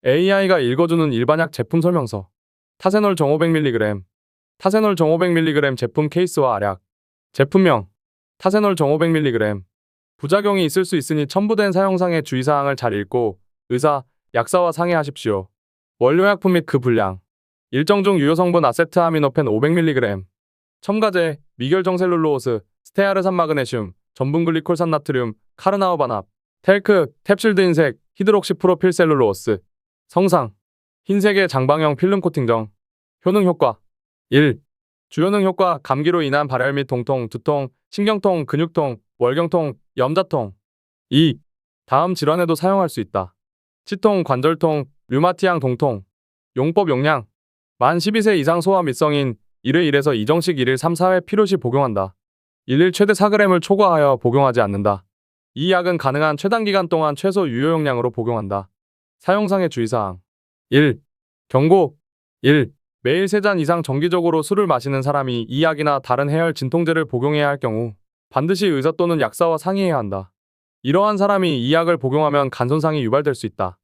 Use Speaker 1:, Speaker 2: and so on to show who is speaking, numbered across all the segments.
Speaker 1: AI가 읽어주는 일반약 제품 설명서. 타세놀 정 500mg. 타세놀 정 500mg 제품 케이스와 알약. 제품명. 타세놀 정 500mg. 부작용이 있을 수 있으니 첨부된 사용상의 주의사항을 잘 읽고 의사, 약사와 상의하십시오. 원료약품 및 그 분량. 일정 중 유효성분 아세트아미노펜 500mg. 첨가제, 미결정셀룰로오스, 스테아르산마그네슘, 전분글리콜산 나트륨, 카르나오반합, 텔크, 탭실드 흰색, 히드록시프로필셀룰로오스. 성상. 흰색의 장방형 필름 코팅정. 효능 효과. 1. 주효능 효과 감기로 인한 발열 및 동통, 두통, 신경통, 근육통, 월경통, 염자통. 2. 다음 질환에도 사용할 수 있다. 치통, 관절통, 류마티앙 동통. 용법 용량. 만 12세 이상 소아 및성인 1회 1에서 2정씩 1일 3, 4회 필요시 복용한다. 1일 최대 4g을 초과하여 복용하지 않는다. 이 약은 가능한 최단기간 동안 최소 유효용량으로 복용한다. 사용상의 주의사항. 1. 경고. 1. 매일 3잔 이상 정기적으로 술을 마시는 사람이 이 약이나 다른 해열 진통제를 복용해야 할 경우 반드시 의사 또는 약사와 상의해야 한다. 이러한 사람이 이 약을 복용하면 간 손상이 유발될 수 있다.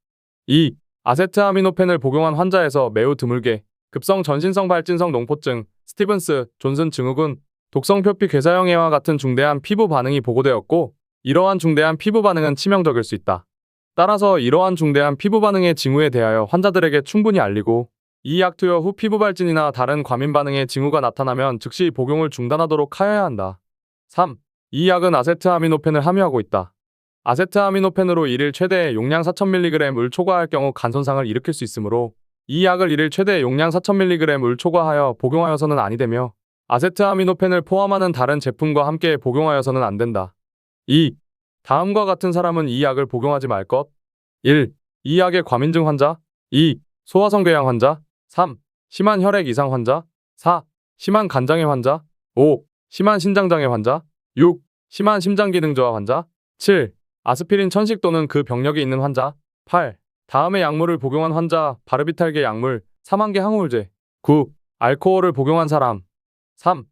Speaker 1: 2. 아세트아미노펜을 복용한 환자에서 매우 드물게 급성 전신성 발진성 농포증, 스티븐스, 존슨 증후군, 독성 표피 괴사형해와 같은 중대한 피부 반응이 보고되었고 이러한 중대한 피부 반응은 치명적일 수 있다. 따라서 이러한 중대한 피부 반응의 징후에 대하여 환자들에게 충분히 알리고 이 약 투여 후 피부 발진이나 다른 과민 반응의 징후가 나타나면 즉시 복용을 중단하도록 하여야 한다. 3. 이 약은 아세트아미노펜을 함유하고 있다. 아세트아미노펜으로 1일 최대 용량 4000mg을 초과할 경우 간 손상을 일으킬 수 있으므로 이 약을 1일 최대 용량 4000mg을 초과하여 복용하여서는 아니 되며 아세트아미노펜을 포함하는 다른 제품과 함께 복용하여서는 안 된다. 2. 다음과 같은 사람은 이 약을 복용하지 말 것. 1. 이 약의 과민증 환자. 2. 소화성궤양 환자. 3. 심한 혈액 이상 환자. 4. 심한 간장애 환자. 5. 심한 신장장애 환자. 6. 심한 심장기능 저하 환자. 7. 아스피린 천식 또는 그 병력이 있는 환자. 8. 다음의 약물을 복용한 환자, 바르비탈계 약물, 사망계 항우울제. 9. 알코올을 복용한 사람. 3.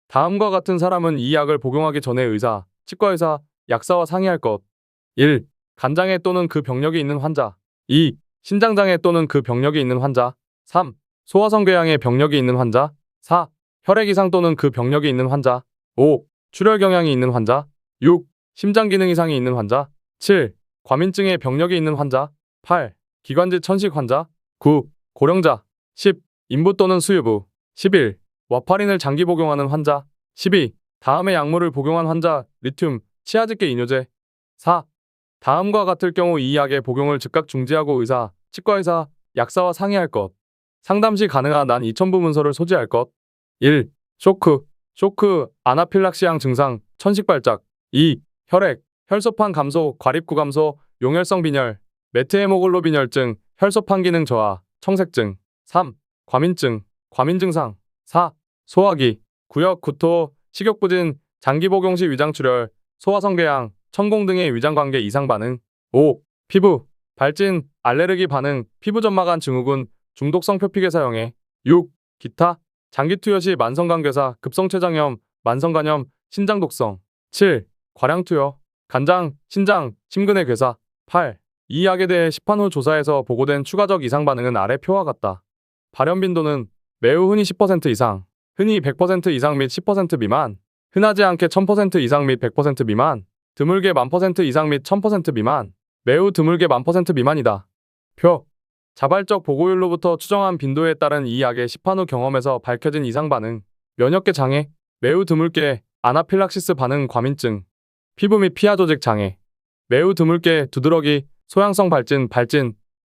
Speaker 1: 다음과 같은 사람은 이 약을 복용하기 전에 의사, 치과의사, 약사와 상의할 것. 1. 간장애 또는 그 병력이 있는 환자. 2. 신장장애 또는 그 병력이 있는 환자. 3. 소화성궤양의 병력이 있는 환자. 4. 혈액 이상 또는 그 병력이 있는 환자. 5. 출혈 경향이 있는 환자. 6. 심장 기능 이상이 있는 환자. 7. 과민증의 병력이 있는 환자. 8. 기관지 천식 환자. 9. 고령자. 10. 인부 또는 수유부. 11. 와파린을 장기 복용하는 환자. 12. 다음의 약물을 복용한 환자, 리튬, 치아질계 이뇨제. 4. 다음과 같을 경우 이 약의 복용을 즉각 중지하고 의사, 치과의사, 약사와 상의할 것. 상담 시 가능한 난 이첨부 문서를 소지할 것. 1. 쇼크, 아나필락시양 증상, 천식발작. 2. 혈액, 혈소판 감소, 과립구 감소, 용혈성 빈혈, 메트헤모글로빈혈증, 혈소판 기능 저하, 청색증. 3. 과민증상. 4. 소화기, 구역, 구토, 식욕부진, 장기 복용 시 위장출혈, 소화성궤양, 천공 등의 위장관계 이상 반응. 5. 피부, 발진, 알레르기 반응, 피부점막암 증후군, 중독성 표피괴사형해. 6. 기타, 장기투여 시 만성간괴사, 급성췌장염, 만성간염, 신장독성. 7. 과량투여, 간장, 신장, 심근의 괴사. 8. 이 약에 대해 시판 후 조사에서 보고된 추가적 이상 반응은 아래 표와 같다. 발현 빈도는 매우 흔히 10% 이상, 흔히 100% 이상 및 10% 미만, 흔하지 않게 1000% 이상 및 100% 미만, 드물게 1000% 이상 및 1000% 미만, 매우 드물게 1000% 미만이다. 표. 자발적 보고율로부터 추정한 빈도에 따른 이 약의 시판 후 경험에서 밝혀진 이상 반응, 면역계 장애, 매우 드물게 아나필락시스 반응 과민증, 피부 및 피하 조직 장애, 매우 드물게 두드러기, 소양성 발진.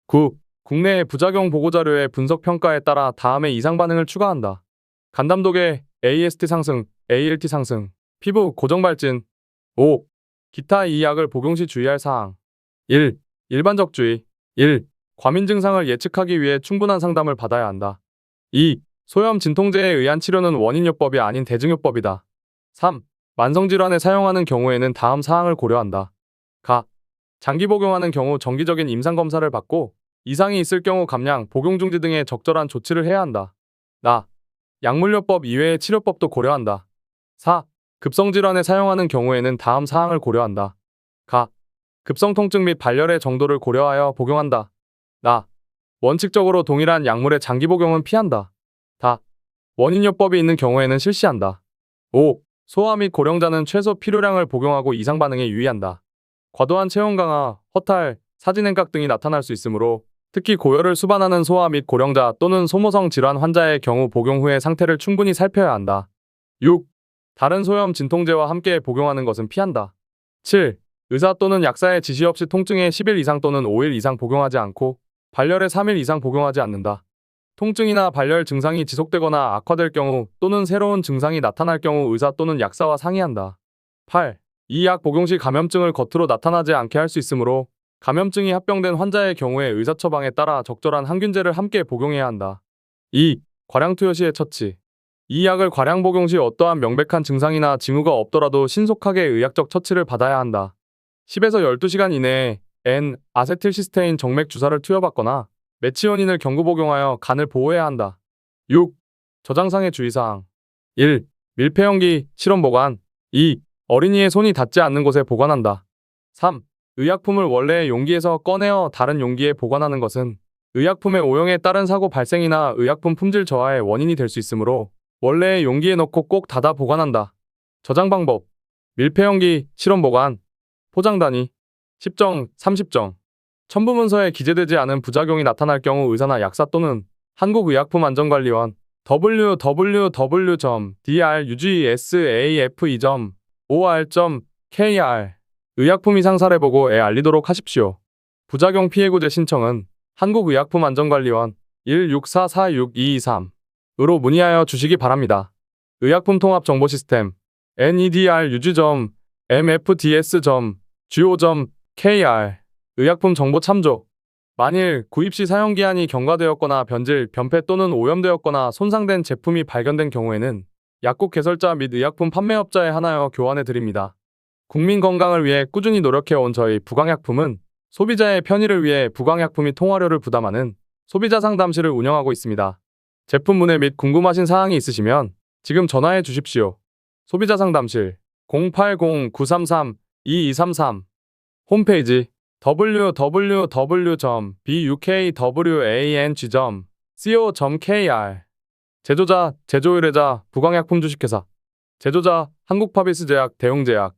Speaker 1: 9. 국내의 부작용 보고자료의 분석 평가에 따라 다음의 이상 반응을 추가한다. 간담독의 AST 상승, ALT 상승, 피부 고정 발진. 5. 기타 이 약을 복용 시 주의할 사항. 1. 일반적 주의. 1. 과민 증상을 예측하기 위해 충분한 상담을 받아야 한다. 2. 소염 진통제에 의한 치료는 원인요법이 아닌 대증요법이다. 3. 만성질환에 사용하는 경우에는 다음 사항을 고려한다. 가. 장기 복용하는 경우 정기적인 임상검사를 받고 이상이 있을 경우 감량, 복용 중지 등의 적절한 조치를 해야 한다. 나. 약물요법 이외의 치료법도 고려한다. 4. 급성질환에 사용하는 경우에는 다음 사항을 고려한다. 가. 급성 통증 및 발열의 정도를 고려하여 복용한다. 나. 원칙적으로 동일한 약물의 장기 복용은 피한다. 다. 원인요법이 있는 경우에는 실시한다. 5. 소아 및 고령자는 최소 필요량을 복용하고 이상 반응에 유의한다. 과도한 체온 강화, 허탈, 사지냉각 등이 나타날 수 있으므로 특히 고열을 수반하는 소아 및 고령자 또는 소모성 질환 환자의 경우 복용 후에 상태를 충분히 살펴야 한다. 6. 다른 소염 진통제와 함께 복용하는 것은 피한다. 7. 의사 또는 약사의 지시 없이 통증에 10일 이상 또는 5일 이상 복용하지 않고 발열에 3일 이상 복용하지 않는다. 통증이나 발열 증상이 지속되거나 악화될 경우 또는 새로운 증상이 나타날 경우 의사 또는 약사와 상의한다. 8. 이 약 복용 시 감염증을 겉으로 나타나지 않게 할 수 있으므로 감염증이 합병된 환자의 경우에 의사 처방에 따라 적절한 항균제를 함께 복용해야 한다. 2. 과량 투여 시의 처치. 이 약을 과량 복용 시 어떠한 명백한 증상이나 징후가 없더라도 신속하게 의학적 처치를 받아야 한다. 10에서 12시간 이내에 N-아세틸시스테인 정맥 주사를 투여받거나 메치오닌을 경구 복용하여 간을 보호해야 한다. 6. 저장상의 주의사항. 1. 밀폐용기, 실온 보관. 2. 어린이의 손이 닿지 않는 곳에 보관한다. 3. 의약품을 원래의 용기에서 꺼내어 다른 용기에 보관하는 것은 의약품의 오용에 따른 사고 발생이나 의약품 품질 저하의 원인이 될 수 있으므로 원래의 용기에 넣고 꼭 닫아 보관한다. 저장 방법. 밀폐용기, 실온 보관. 포장 단위. 10정, 30정. 첨부문서에 기재되지 않은 부작용이 나타날 경우 의사나 약사 또는 한국의약품안전관리원 www.drugsafe.or.kr 의약품 이상 사례 보고에 알리도록 하십시오. 부작용 피해 구제 신청은 한국의약품안전관리원 164462223으로 문의하여 주시기 바랍니다. 의약품 통합 정보 시스템 nedrug.mfds.go.kr 의약품 정보 참조. 만일 구입 시 사용기한이 경과되었거나 변질, 변폐 또는 오염되었거나 손상된 제품이 발견된 경우에는 약국 개설자 및 의약품 판매업자에 한하여 교환해 드립니다. 국민 건강을 위해 꾸준히 노력해온 저희 부강약품은 소비자의 편의를 위해 부강약품이 통화료를 부담하는 소비자 상담실을 운영하고 있습니다. 제품 문의 및 궁금하신 사항이 있으시면 지금 전화해 주십시오. 소비자 상담실 080-933-2233 홈페이지 www.bukwang.co.kr 제조자, 제조의뢰자, 부강약품 주식회사 제조자, 한국파비스제약, 대웅제약